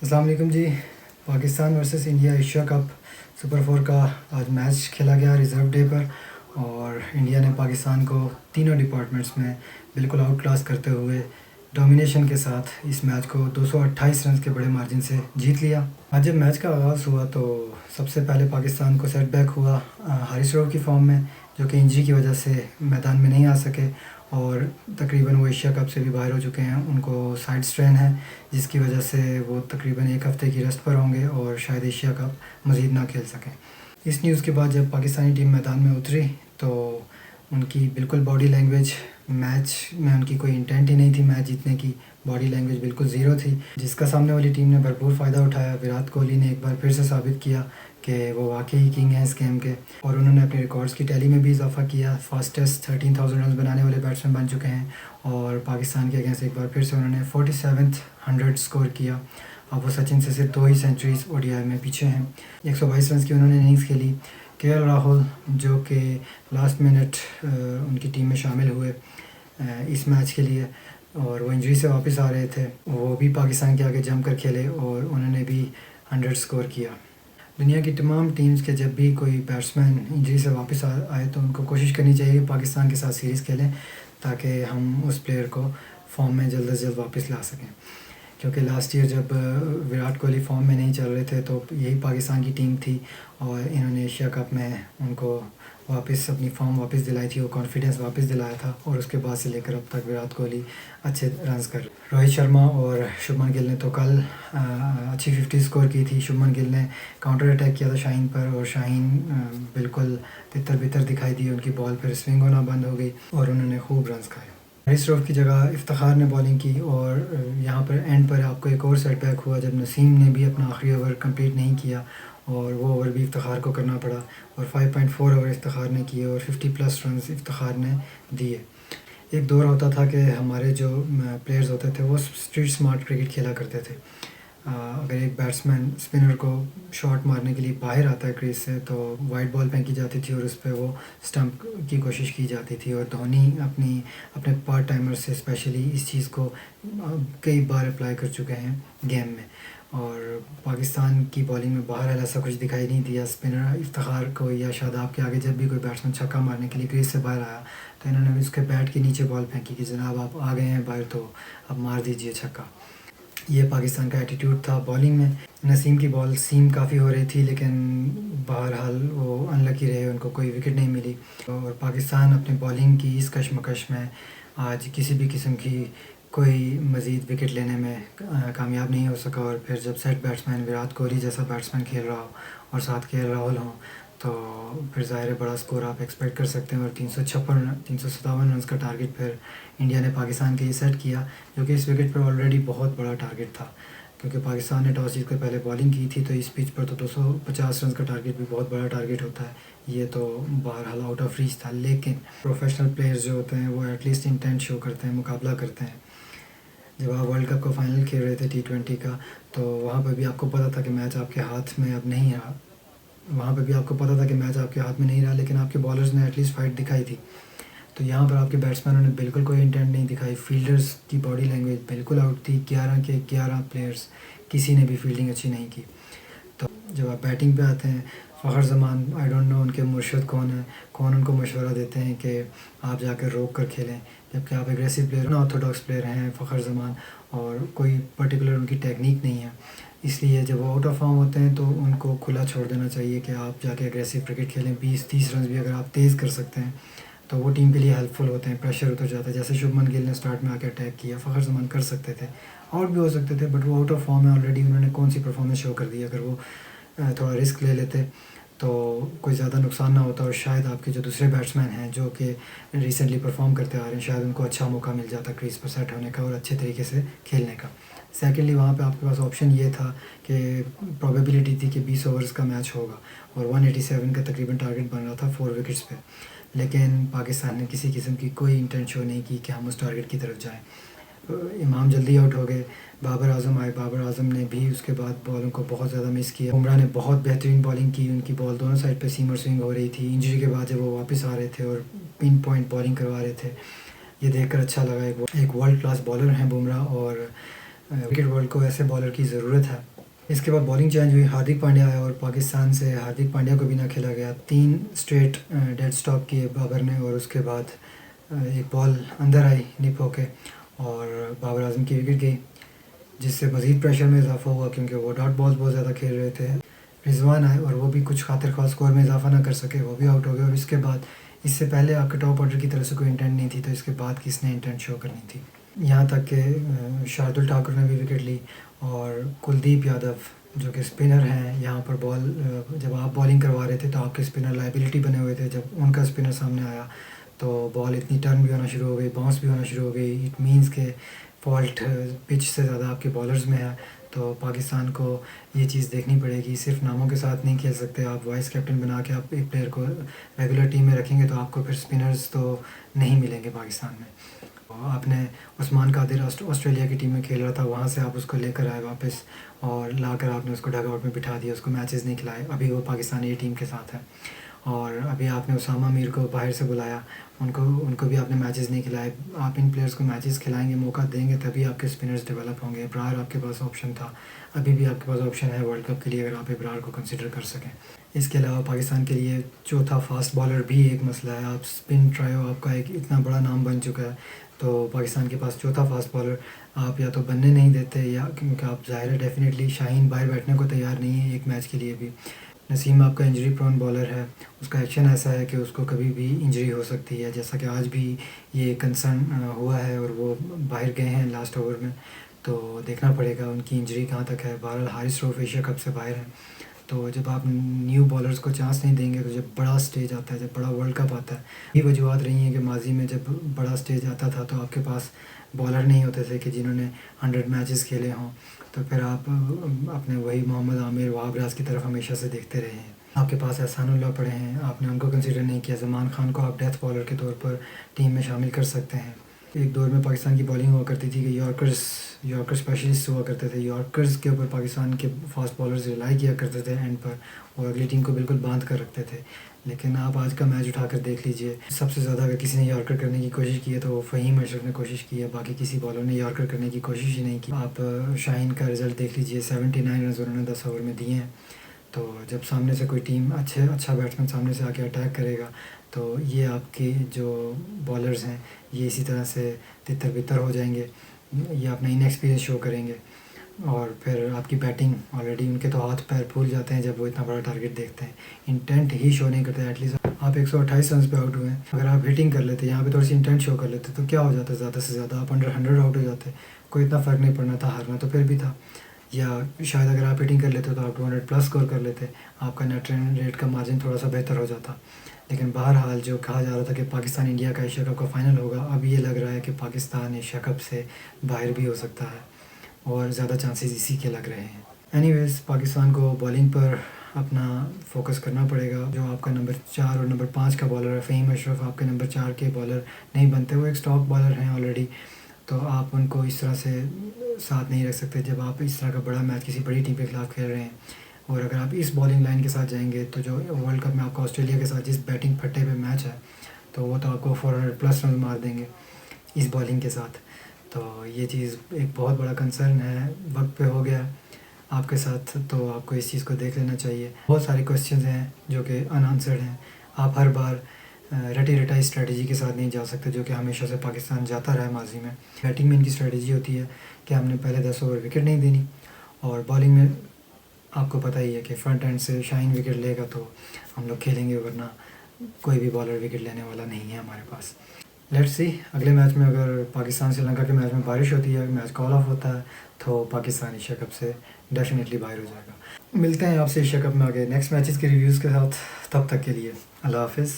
अस्सलाम वालेकुम जी। Pakistan versus India Asia cup super 4 का आज मैच खेला गया रिज़र्व डे पर, और इंडिया ने पाकिस्तान को तीनों डिपार्टमेंट्स में बिल्कुल आउट क्लास करते हुए डोमिनेशन के साथ इस मैच को 228 रन के बड़े मार्जिन से जीत लिया। आज जब मैच का आगाज़ हुआ तो सबसे पहले पाकिस्तान को सेटबैक हुआ हारिस रऊफ़ की फॉर्म में, जो कि इंजरी की वजह से मैदान में नहीं आ सके और तकरीबन वो एशिया कप से भी बाहर हो चुके हैं। उनको साइड स्ट्रेन है, जिसकी वजह से वो तकरीबन एक हफ़्ते की रेस्ट पर होंगे और शायद एशिया कप मज़ीद ना खेल सकें। इस न्यूज़ के बाद जब पाकिस्तानी टीम मैदान में उतरी तो उनकी बिल्कुल बॉडी लैंग्वेज, मैच में उनकी कोई इंटेंट ही नहीं थी मैच जीतने की, बॉडी लैंग्वेज बिल्कुल ज़ीरो थी, जिसका सामने वाली टीम ने भरपूर फ़ायदा उठाया। विराट कोहली ने एक बार फिर से साबित किया कि वो वाकई किंग हैं इस गेम के, और उन्होंने अपने रिकॉर्ड्स की टैली में भी इजाफा किया। फास्टेस्ट 13,000 रन बनाने वाले बैट्समैन बन चुके हैं, और पाकिस्तान के अगेंस्ट एक बार फिर से उन्होंने 47th 100 स्कोर किया। अब वो सचिन से सिर्फ 2 ही सेंचुरीज ओडीआई में पीछे हैं। 122 रन की उन्होंने इनिंग्स खेली। केएल राहुल, जो कि लास्ट मिनट उनकी टीम में शामिल हुए इस मैच के लिए, और वो इंजरी से वापस आ रहे थे, वो भी पाकिस्तान के आगे जम कर खेले और उन्होंने भी 100 स्कोर किया। दुनिया की तमाम टीम्स के जब भी कोई बैट्समैन इंजरी से वापस आए तो उनको कोशिश करनी चाहिए कि पाकिस्तान के साथ सीरीज़ खेलें, ताकि हम उस प्लेयर को फॉर्म में जल्द से जल्द वापस ला सकें। क्योंकि लास्ट ईयर जब विराट कोहली फॉर्म में नहीं चल रहे थे तो यही पाकिस्तान की टीम थी, और इन्होंने एशिया कप में उनको वापस अपनी फॉर्म वापस दिलाई थी, वो कॉन्फिडेंस वापस दिलाया था, और उसके बाद से लेकर अब तक विराट कोहली अच्छे रन्स कर। रोहित शर्मा और शुभमन गिल ने तो कल अच्छी 50 स्कोर की थी। शुभमन गिल ने काउंटर अटैक किया था शाहीन पर, और शाहीन बिल्कुल तितर बितर दिखाई दी, उनकी बॉल पर स्विंग होना बंद हो गई और उन्होंने खूब रन्स खाए। हारिस रऊफ़ की जगह इफ्तिखार ने बॉलिंग की, और यहाँ पर एंड पर आपको एक और सेटबैक हुआ जब नसीम ने भी अपना आखिरी ओवर कंप्लीट नहीं किया, और वो ओवर भी इफ्तिखार को करना पड़ा, और 5.4 ओवर इफ्तिखार ने किए और 50+ रन इफ्तिखार ने दिए। एक दौर होता था कि हमारे जो प्लेयर्स होते थे वो स्ट्रीट स्मार्ट क्रिकेट खेला करते थे। अगर एक बैट्समैन स्पिनर को शॉट मारने के लिए बाहर आता है क्रीज से तो वाइड बॉल फेंकी जाती थी और उस पर वो स्टंप की कोशिश की जाती थी, और धोनी अपने पार्ट टाइमर से स्पेशली इस चीज़ को कई बार अप्लाई कर चुके हैं गेम में। और पाकिस्तान की बॉलिंग में बहरहाल ऐसा कुछ दिखाई नहीं दिया। स्पिनर इफ्तिखार को या शादाब के आगे जब भी कोई बैट्समैन छक्का मारने के लिए क्रीज से बाहर आया तो इन्होंने भी उसके बैट के नीचे बॉल फेंकी कि जनाब आप आ गए हैं बाहर तो अब मार दीजिए छक्का। ये पाकिस्तान का एटीट्यूड था बॉलिंग में। नसीम की बॉल सीम काफ़ी हो रही थी, लेकिन बहरहाल वो अनलकी रहे, उनको कोई विकेट नहीं मिली, और पाकिस्तान अपनी बॉलिंग की इस कशमकश में आज किसी भी किस्म की कोई मज़ीद विकेट लेने में कामयाब नहीं हो सका। और फिर जब सेट बैट्समैन विराट कोहली जैसा बैट्समैन खेल रहा हो और साथ केएल राहुल हों तो फिर ज़ाहिर है बड़ा स्कोर आप एक्सपेक्ट कर सकते हैं। और 357 रन का टारगेट फिर इंडिया ने पाकिस्तान के लिए सेट किया, जो कि इस विकेट पर ऑलरेडी बहुत बड़ा टारगेट था, क्योंकि पाकिस्तान ने टॉस जीत कर पहले बॉलिंग की थी। तो इस पिच पर तो 250 रन का टारगेट भी बहुत बड़ा टारगेट होता है, ये तो बहरहाल आउट ऑफ रीच था। लेकिन प्रोफेशनल प्लेयर्स जो होते हैं वो एटलीस्ट इंटेंट शो करते हैं, मुकाबला करते हैं। जब आप वर्ल्ड कप का फाइनल खेल रहे थे T20 का, तो वहाँ पर भी आपको पता था कि मैच आपके हाथ में अब नहीं रहा, लेकिन आपके बॉलर्स ने एटलीस्ट फाइट दिखाई थी। तो यहाँ पर आपके बैट्समैनों ने बिल्कुल कोई इंटेंट नहीं दिखाई। फील्डर्स की बॉडी लैंग्वेज बिल्कुल आउट थी। 11 के 11 प्लेयर्स, किसी ने भी फील्डिंग अच्छी नहीं की। तो जब आप बैटिंग पे आते हैं, फ़खर ज़मान, आई डोंट नो उनके मुर्शिद कौन है, कौन उनको मशवरा देते हैं कि आप जाकर रोक कर खेलें, जबकि आप एग्रेसिव प्लेयर, ऑर्थोडॉक्स प्लेयर हैं फ़खर ज़मान, और कोई पर्टिकुलर उनकी टेक्निक नहीं है। इसलिए जब वो आउट ऑफ फॉर्म होते हैं तो उनको खुला छोड़ देना चाहिए कि आप जाके एग्रेसिव क्रिकेट खेलें। 20-30 रन भी अगर आप तेज़ कर सकते हैं तो वो टीम के लिए हेल्पफुल होते हैं, प्रेशर उतर जाता है। जैसे शुभमन गिल ने स्टार्ट में आके अटैक किया, फ़खर ज़मान कर सकते थे, आउट भी हो सकते थे, बट वो आउट ऑफ फॉर्म है ऑलरेडी, उन्होंने कौन सी परफॉर्मेंस शो कर दी। अगर वो थोड़ा रिस्क ले लेते तो कोई ज़्यादा नुकसान ना होता, और शायद आपके जो दूसरे बैट्समैन हैं जो कि रिसेंटली परफॉर्म करते आ रहे हैं, शायद उनको अच्छा मौका मिल जाता क्रीज पर सेट होने का और अच्छे तरीके से खेलने का। सेकेंडली वहाँ पे आपके पास ऑप्शन ये था कि प्रोबेबिलिटी थी कि 20 ओवर्स का मैच होगा, और 187 का तकरीबन टारगेट बन रहा था 4 विकेट्स पे, लेकिन पाकिस्तान ने किसी किस्म की कोई इंटेंट शो नहीं की कि हम उस टारगेट की तरफ जाएँ। इमाम जल्दी आउट हो गए, बाबर आजम आए, बाबर आजम ने भी उसके बाद बॉलिंग को बहुत ज़्यादा मिस किया। बुमराह ने बहुत बेहतरीन बॉलिंग की, उनकी बॉल दोनों साइड पे सीमर स्विंग हो रही थी। इंजरी के बाद जब वो वापस आ रहे थे और पिन पॉइंट बॉलिंग करवा रहे थे, ये देखकर अच्छा लगा। एक वर्ल्ड क्लास बॉलर हैं बुमराह, और क्रिकेट वर्ल्ड को ऐसे बॉलर की ज़रूरत है इसके बाद बॉलिंग चेंज हुई, हार्दिक पांड्या आया और पाकिस्तान से हार्दिक पांड्या को भी ना खेला गया। 3 स्ट्रेट डेड स्टॉप किए बाबर ने और उसके बाद एक बॉल अंदर आई निप होके और बाबर आजम की विकेट गई, जिससे मज़ीद प्रेशर में इजाफा हुआ क्योंकि वो डॉट बॉल्स बहुत ज़्यादा खेल रहे थे। रिजवान आए और वो भी कुछ खातिर ख़ास स्कोर में इजाफा ना कर सके, वो भी आउट हो गए। और इसके बाद इससे पहले आपके टॉप ऑर्डर की तरफ से कोई इंटेंट नहीं थी, तो इसके बाद किसने इंटेंट शो करनी थी। यहाँ तक कि शार्दुल ठाकुर ने भी विकेट ली और कुलदीप यादव जो कि स्पिनर हैं, यहाँ पर जब आप बॉलिंग करवा रहे थे तो आपके स्पिनर लाइबिलिटी बने हुए थे। जब उनका स्पिनर सामने आया तो बॉल इतनी टर्न भी होना शुरू हो गई, बाउंस भी होना शुरू हो गई। इट मीन्स के फॉल्ट पिच से ज़्यादा आपके बॉलर्स में है। तो पाकिस्तान को ये चीज़ देखनी पड़ेगी, सिर्फ नामों के साथ नहीं खेल सकते आप। वाइस कैप्टन बना के आप एक प्लेयर को रेगुलर टीम में रखेंगे तो आपको फिर स्पिनर्स तो नहीं मिलेंगे पाकिस्तान में। आपने उस्मान कादिर ऑस्ट्रेलिया की टीम में खेल रहा था, वहाँ से आप उसको लेकर आए वापस और लाकर आपने उसको डग आउट में बिठा दिया, उसको मैचेस नहीं खिलाए। अभी वो पाकिस्तान ए टीम के साथ है। और अभी आपने उसामा मीर को बाहर से बुलाया, उनको भी आपने मैचेस नहीं खिलाए। आप इन प्लेयर्स को मैचेस खिलाएंगे, मौका देंगे, तभी आपके स्पिनर्स डेवलप होंगे। इब्रार आपके पास ऑप्शन था, अभी भी आपके पास ऑप्शन है वर्ल्ड कप के लिए अगर आप इब्रार को कंसिडर कर सकें। इसके अलावा पाकिस्तान के लिए चौथा फास्ट बॉलर भी एक मसला है। आप स्पिन ट्रायो आपका एक इतना बड़ा नाम बन चुका है, तो पाकिस्तान के पास चौथा फास्ट बॉलर आप या तो बनने नहीं देते, या क्योंकि आप ज़ाहिर है डेफिनेटली शाहीन बाहर बैठने को तैयार नहीं है एक मैच के लिए भी। नसीम आपका इंजरी प्रोन बॉलर है, उसका एक्शन ऐसा है कि उसको कभी भी इंजरी हो सकती है, जैसा कि आज भी ये कंसर्न हुआ है और वो बाहर गए हैं लास्ट ओवर में। तो देखना पड़ेगा उनकी इंजरी कहाँ तक है। बहरहाल हारिस रऊफ़ एशिया कप से बाहर हैं। तो जब आप न्यू बॉलर्स को चांस नहीं देंगे तो जब बड़ा स्टेज आता है, जब बड़ा वर्ल्ड कप आता है, ये वजूहत रही हैं कि माजी में जब बड़ा स्टेज आता था तो आपके पास बॉलर नहीं होते थे कि जिन्होंने 100 मैचेस खेले हों। तो फिर आप अपने वही मोहम्मद आमिर, वहाब रियाज की तरफ हमेशा से देखते रहे हैं। आपके पास एहसानुल्लाह पड़े हैं, आपने उनको कंसिडर नहीं किया। ज़मान खान को आप डेथ बॉलर के तौर पर टीम में शामिल कर सकते हैं। एक दौर में पाकिस्तान की बॉलिंग हुआ करती थी कि यॉर्कर स्पेशलिस्ट हुआ करते थे। यॉर्कर्स के ऊपर पाकिस्तान के फास्ट बॉलर्स रिलाई किया करते थे एंड पर, और अगली टीम को बिल्कुल बांध कर रखते थे। लेकिन आप आज का मैच उठाकर देख लीजिए, सबसे ज़्यादा अगर किसी ने यॉर्कर करने की कोशिश की है तो फ़हीम अशरफ ने कोशिश की है, बाकी किसी बॉलर ने यॉर्कर करने की कोशिश ही नहीं की। आप शाहीन का रिज़ल्ट देख लीजिए, 79 रन उन्होंने 10 ओवर में दिए हैं। तो जब सामने से कोई टीम अच्छा बैट्समैन सामने से आके अटैक करेगा तो ये आपके जो बॉलर्स हैं ये इसी तरह से तितर बितर हो जाएंगे, ये अपना इनएक्सपीरियंस शो करेंगे। और फिर आपकी बैटिंग ऑलरेडी उनके तो हाथ पैर फूल जाते हैं जब वो इतना बड़ा टारगेट देखते हैं, इंटेंट ही शो नहीं करते। एटलीस्ट आप 128 रन पे आउट हुए हैं, अगर आप हिटिंग कर लेते, यहाँ पे थोड़ी सी इंटेंट शो कर लेते तो क्या हो जाता, ज़्यादा से ज़्यादा आप अंडर 100 आउट हो जाते, कोई इतना फ़र्क नहीं पड़ना था, हारना तो फिर भी था। या शायद अगर आप हिटिंग कर लेते तो आप 200 प्लस स्कोर कर लेते, आपका नेट रन रेट का मार्जिन थोड़ा सा बेहतर हो जाता। लेकिन बहरहाल जो कहा जा रहा था कि पाकिस्तान इंडिया का एशिया कप का फ़ाइनल होगा, अब ये लग रहा है कि पाकिस्तान एशिया कप से बाहर भी हो सकता है और ज़्यादा चांसेस इसी के लग रहे हैं। एनीवेज़ पाकिस्तान को बॉलिंग पर अपना फोकस करना पड़ेगा। जो आपका नंबर 4 और नंबर 5 का बॉलर है, फ़हीम अशरफ आपके नंबर 4 के बॉलर नहीं बनते, वो एक स्टॉक बॉलर हैं ऑलरेडी, तो आप उनको इस तरह से साथ नहीं रख सकते जब आप इस तरह का बड़ा मैच किसी बड़ी टीम के खिलाफ खेल रहे हैं। और अगर आप इस बॉलिंग लाइन के साथ जाएंगे तो जो वर्ल्ड कप में आपका ऑस्ट्रेलिया के साथ जिस बैटिंग फट्टे पे मैच है तो वो तो आपको 400 प्लस रन मार देंगे इस बॉलिंग के साथ। तो ये चीज़ एक बहुत बड़ा कंसर्न है। वक्त पे हो गया आपके साथ, तो आपको इस चीज़ को देख लेना चाहिए। बहुत सारे क्वेश्चन हैं जो कि अनआंसर्ड हैं। आप हर बार रटी रटाई स्ट्रेटजी के साथ नहीं जा सकते जो कि हमेशा से पाकिस्तान जाता रहा है माजी में। बैटिंग में इनकी स्ट्रेटजी होती है कि हमने पहले 10 ओवर विकेट नहीं देनी, और बॉलिंग में आपको पता ही है कि फ्रंट एंड से शाइन विकेट लेगा तो हम लोग खेलेंगे, वरना कोई भी बॉलर विकेट लेने वाला नहीं है हमारे पास। लेट्स सी अगले मैच में अगर पाकिस्तान श्रीलंका के मैच में बारिश होती है, मैच कॉल ऑफ होता है, तो पाकिस्तान एशिया कप से डेफिनेटली बाहर हो जाएगा। मिलते हैं आपसे एशिया कप में आगे नेक्स्ट मैचेस के रिव्यूज़ के साथ, तब तक के लिए अल्लाह हाफ़िज़।